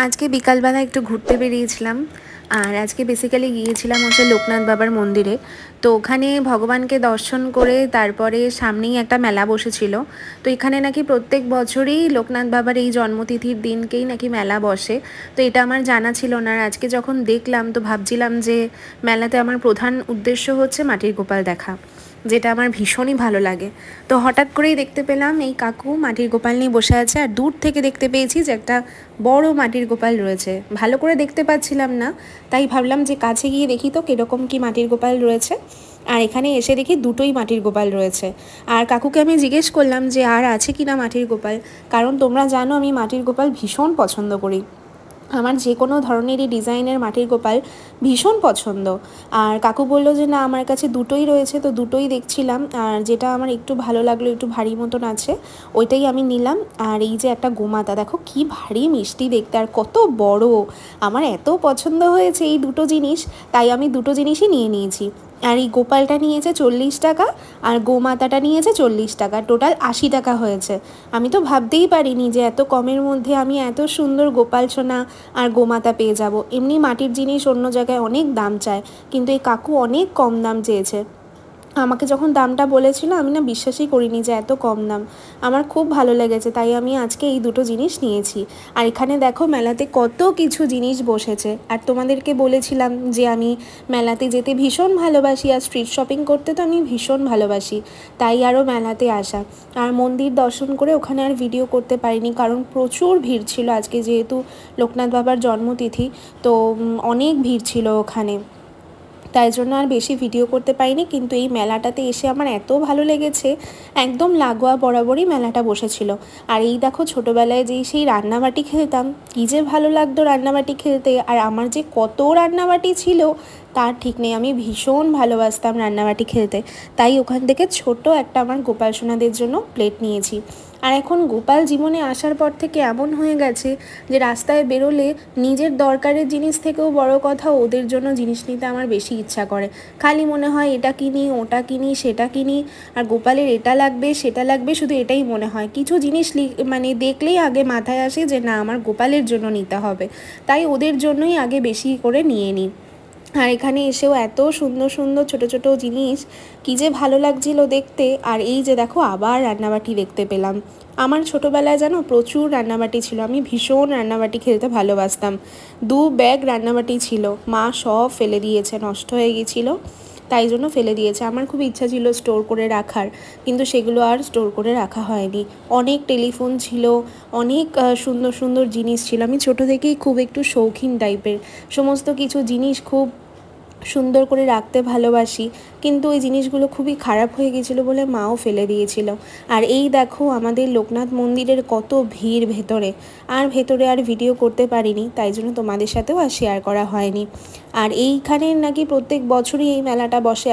আজকে বিকালবেলা একটু ঘুরতে বেরিয়েছিলাম। আর আজকে বেসিক্যালি গিয়েছিলাম হচ্ছে লোকনাথ বাবার মন্দিরে। তো ওখানে ভগবানকে দর্শন করে তারপরে সামনেই একটা মেলা বসেছিল। তো এখানে নাকি প্রত্যেক বছরই লোকনাথ বাবার এই জন্মতিথির দিনকেই নাকি মেলা বসে। তো এটা আমার জানা ছিল না। আর আজকে যখন দেখলাম তো ভাবছিলাম যে মেলাতে আমার প্রধান উদ্দেশ্য হচ্ছে মাটির গোপাল দেখা, যেটা আমার ভীষণই ভালো লাগে। তো হঠাৎ করেই দেখতে পেলাম এই কাকু মাটির গোপাল নিয়ে বসে আছে। আর দূর থেকে দেখতে পেয়েছি যে একটা বড় মাটির গোপাল রয়েছে। ভালো করে দেখতে পাচ্ছিলাম না, তাই ভাবলাম যে কাছে গিয়ে দেখি তো কীরকম কী মাটির গোপাল রয়েছে। আর এখানে এসে দেখি দুটোই মাটির গোপাল রয়েছে। আর কাকুকে আমি জিজ্ঞেস করলাম যে আর আছে কি না মাটির গোপাল, কারণ তোমরা জানো আমি মাটির গোপাল ভীষণ পছন্দ করি। আমার যে কোনো ধরনেরই ডিজাইনের মাটির গোপাল ভীষণ পছন্দ। আর কাকু বললো যে না আমার কাছে দুটোই রয়েছে। তো দুটোই দেখছিলাম, আর যেটা আমার একটু ভালো লাগলো, একটু ভারী মতন আছে, ওইটাই আমি নিলাম। আর এই যে একটা গোমাতা, দেখো কি ভারী মিষ্টি দেখতে আর কত বড়। আমার এত পছন্দ হয়েছে এই দুটো জিনিস, তাই আমি দুটো জিনিসই নিয়ে নিয়েছি। আর এই গোপালটা নিয়েছে 40 টাকা আর গোমাতাটা নিয়েছে 40 টাকা, টোটাল 80 টাকা হয়েছে। আমি তো ভাবতেই পারিনি যে এত কমের মধ্যে আমি এত সুন্দর গোপাল সোনা আর গোমাতা পেয়ে যাব। এমনি মাটির জিনিস অন্য জায়গায় অনেক দাম চায়, কিন্তু এই কাকু অনেক কম দাম চেয়েছে। আমাকে যখন দামটা বলেছিল আমি না বিশ্বাসই করিনি যে এত কম দাম। আমার খুব ভালো লেগেছে, তাই আমি আজকে এই দুটো জিনিস নিয়েছি। আর এখানে দেখো মেলাতে কত কিছু জিনিস বসেছে। আর তোমাদেরকে বলেছিলাম যে আমি মেলাতে যেতে ভীষণ ভালোবাসি, আর স্ট্রিট শপিং করতে তো আমি ভীষণ ভালোবাসি, তাই আরও মেলাতে আসা। আর মন্দির দর্শন করে ওখানে আর ভিডিও করতে পারিনি, কারণ প্রচুর ভিড় ছিল আজকে, যেহেতু লোকনাথ বাবার জন্মতিথি। তো অনেক ভিড় ছিল ওখানে, তাই জন্য আর বেশি ভিডিও করতে পারিনি। কিন্তু এই মেলাটাতে এসে আমার এত ভালো লেগেছে, একদম লাগোয়া বরাবরই মেলাটা বসেছিল। আর এই দেখো ছোটোবেলায় যেই সেই রান্নাবাটি খেলতাম, কী যে ভালো লাগতো রান্নাবাটি খেলতে। আর আমার যে কত রান্নাবাটি ছিল তার ঠিক নেই, আমি ভীষণ ভালোবাসতাম রান্নাবাটি খেলতে। তাই ওখান থেকে ছোট একটা আমার গোপাল সোনাদের জন্য প্লেট নিয়েছি। আর এখন গোপাল জীবনে আসার পর থেকে এমন হয়ে গেছে যে রাস্তায় বেরোলে নিজের দরকারের জিনিস থেকেও বড় কথা ওদের জন্য জিনিস নিতে আমার বেশি ইচ্ছা করে। খালি মনে হয় এটা কিনি, ওটা কিনি, সেটা কিনি, আর গোপালের এটা লাগবে সেটা লাগবে, শুধু এটাই মনে হয়। কিছু জিনিস মানে দেখলেই আগে মাথায় আসে যে না আমার গোপালের জন্য নিতে হবে, তাই ওদের জন্যই আগে বেশি করে নিয়ে নিই। আর এখানে এসেও এত সুন্দর সুন্দর ছোট ছোট জিনিস, কী যে ভালো লাগছিল দেখতে। আর এই যে দেখো আবার রান্নাবাটি দেখতে পেলাম। আমার ছোটোবেলায় জানো প্রচুর রান্নাবাটি ছিল, আমি ভীষণ রান্নাবাটি খেলতে ভালোবাসতাম। 2 ব্যাগ রান্নাবাটি ছিল, মা সব ফেলে দিয়েছে, নষ্ট হয়ে গেছিলো, তাই জন্য ফেলে দিয়েছে। আমার খুব ইচ্ছা ছিল স্টোর করে রাখার, কিন্তু সেগুলো আর স্টোর করে রাখা হয়নি। অনেক টেলিফোন ছিল, অনেক সুন্দর সুন্দর জিনিস ছিল। আমি ছোটো থেকেই খুব একটু শৌখিন টাইপের, সমস্ত কিছু জিনিস খুব সুন্দর করে রাখতে ভালোবাসি, কিন্তু ওই জিনিসগুলো খুবই খারাপ হয়ে গেছিলো বলে মাও ফেলে দিয়েছিল। আর এই দেখো আমাদের লোকনাথ মন্দিরের কত ভিড় ভেতরে, আর ভেতরে আর ভিডিও করতে পারিনি, তাই জন্য তোমাদের সাথেও আর শেয়ার করা হয়নি। আর এইখানে নাকি প্রত্যেক বছরই এই মেলাটা বসে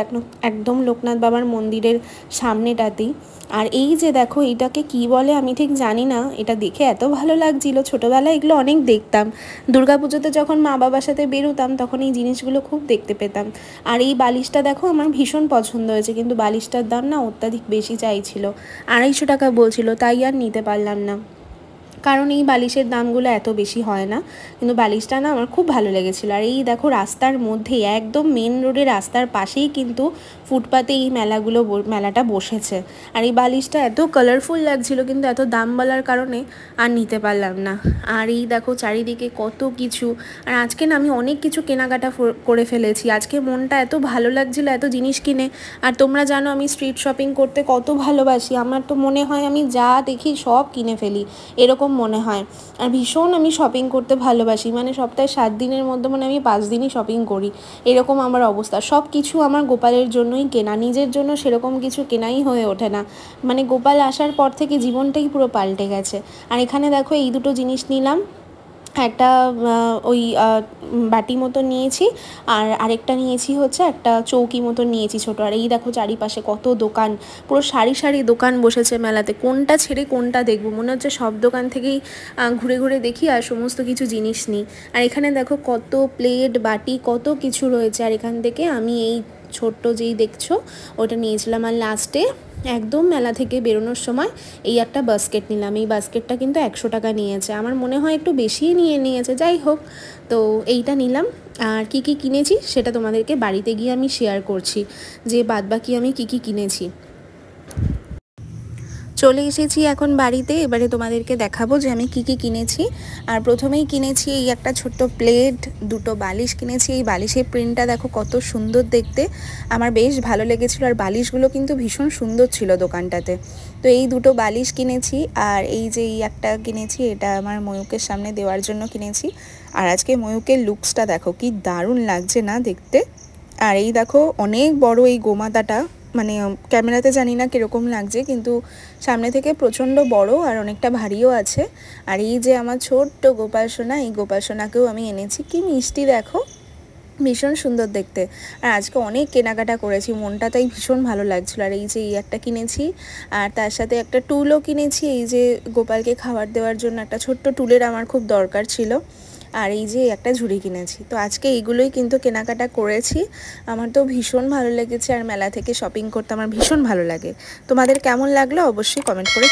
একদম লোকনাথ বাবার মন্দিরের সামনেটাতেই। আর এই যে দেখো এটাকে কি বলে আমি ঠিক জানি না, এটা দেখে এত ভালো লাগছিল। ছোটোবেলায় এগুলো অনেক দেখতাম, দুর্গাপুজোতে যখন মা বাবার সাথে বেরোতাম তখন এই জিনিসগুলো খুব দেখতে পেতাম। আর এই বালিশটা দেখো আমার ভীষণ পছন্দ হয়েছে, কিন্তু বালিশটার দাম না অত্যাধিক বেশি চাইছিল, 250 টাকা বলছিল, তাই আর নিতে পারলাম না, কারণ এই বালিশের দামগুলো এত বেশি হয় না। কিন্তু বালিশটা না আমার খুব ভালো লেগেছিলো। আর এই দেখো রাস্তার মধ্যেই একদম মেন রোডে রাস্তার পাশেই কিন্তু ফুটপাতে এই মেলাটা বসেছে। আর এই বালিশটা এত কালারফুল লাগছিল, কিন্তু এত দাম বলার কারণে আর নিতে পারলাম না। আর এই দেখো চারিদিকে কত কিছু। আর আজকে না আমি অনেক কিছু কেনাকাটা করে ফেলেছি, আজকে মনটা এত ভালো লাগছিলো এত জিনিস কিনে। আর তোমরা জানো আমি স্ট্রিট শপিং করতে কত ভালোবাসি, আমার তো মনে হয় আমি যা দেখি সব কিনে ফেলি, এরকম মনে হয়। আর ভীষণ আমি শপিং করতে ভালোবাসি, মানে সপ্তাহে 7 দিনের মধ্যে মানে আমি 5 দিনই শপিং করি, এরকম আমার অবস্থা। সব কিছু আমার গোপালের জন্যই কেনা, নিজের জন্য সেরকম কিছু কেনাই হয়ে ওঠে না। মানে গোপাল আসার পর থেকে জীবনটাই পুরো পাল্টে গেছে। আর এখানে দেখো এই দুটো জিনিস নিলাম, একটা ওই বাটি মতো নিয়েছি, আর আরেকটা নিয়েছি হচ্ছে একটা চৌকি মতো নিয়েছি ছোটো। আর এই দেখো চারিপাশে কত দোকান, পুরো সারি সারি দোকান বসেছে মেলাতে, কোনটা ছেড়ে কোনটা দেখবো, মনে হচ্ছে সব দোকান থেকেই ঘুরে ঘুরে দেখি আর সমস্ত কিছু জিনিস নিই। আর এখানে দেখো কত প্লেট বাটি কত কিছু রয়েছে। আর এখান থেকে আমি এই ছোট্ট যেই দেখছো ওটা নিয়েছিলাম। আর লাস্টে একদম মেলা থেকে বেরোনোর সময় এই একটা বাস্কেট নিলাম। এই বাস্কেটটা কিন্তু 100 টাকা নিয়েছে, আমার মনে হয় একটু বেশিই নিয়েছে, যাই হোক। তো এইটা নিলাম। আর কি কি কিনেছি সেটা তোমাদেরকে বাড়িতে গিয়ে আমি শেয়ার করছি, যে বাদবাকি আমি কি কি কিনেছি। চলে এসেছি এখন বাড়িতে, এবারে তোমাদেরকে দেখাবো যে আমি কি কি কিনেছি। আর প্রথমেই কিনেছি এই একটা ছোট্ট প্লেট, দুটো বালিশ কিনেছি। এই বালিশের প্রিন্টটা দেখো কত সুন্দর দেখতে, আমার বেশ ভালো লেগেছিলো। আর বালিশগুলো কিন্তু ভীষণ সুন্দর ছিল দোকানটাতে। তো এই দুটো বালিশ কিনেছি। আর এই যে এই একটা কিনেছি, এটা আমার ময়ূকের সামনে দেওয়ার জন্য কিনেছি। আর আজকে ময়ূকের লুকসটা দেখো কি দারুণ লাগছে না দেখতে। আর এই দেখো অনেক বড় এই গোমাতাটা, মানে ক্যামেরাতে জানি না কীরকম লাগছে, কিন্তু সামনে থেকে প্রচণ্ড বড় আর অনেকটা ভারীও আছে। আর এই যে আমার ছোট্ট গোপাল সোনা, এই গোপাল সোনাকেও আমি এনেছি। কি মিষ্টি দেখো, ভীষণ সুন্দর দেখতে। আর আজকে অনেক কেনাকাটা করেছি, মনটা তাই ভীষণ ভালো লাগছিলো। আর এই যে এই একটা কিনেছি, আর তার সাথে একটা টুলও কিনেছি। এই যে গোপালকে খাবার দেওয়ার জন্য একটা ছোট্ট টুলের আমার খুব দরকার ছিল। আর এই যে একটা ঝুড়ি কিনেছি। তো আজকে এইগুলোই কিন্তু কেনাকাটা করেছি। আমার তো ভীষণ ভালো লেগেছে, আর মেলা থেকে শপিং করতে আমার ভীষণ ভালো লাগে। তোমাদের কেমন লাগলো অবশ্যই কমেন্ট করে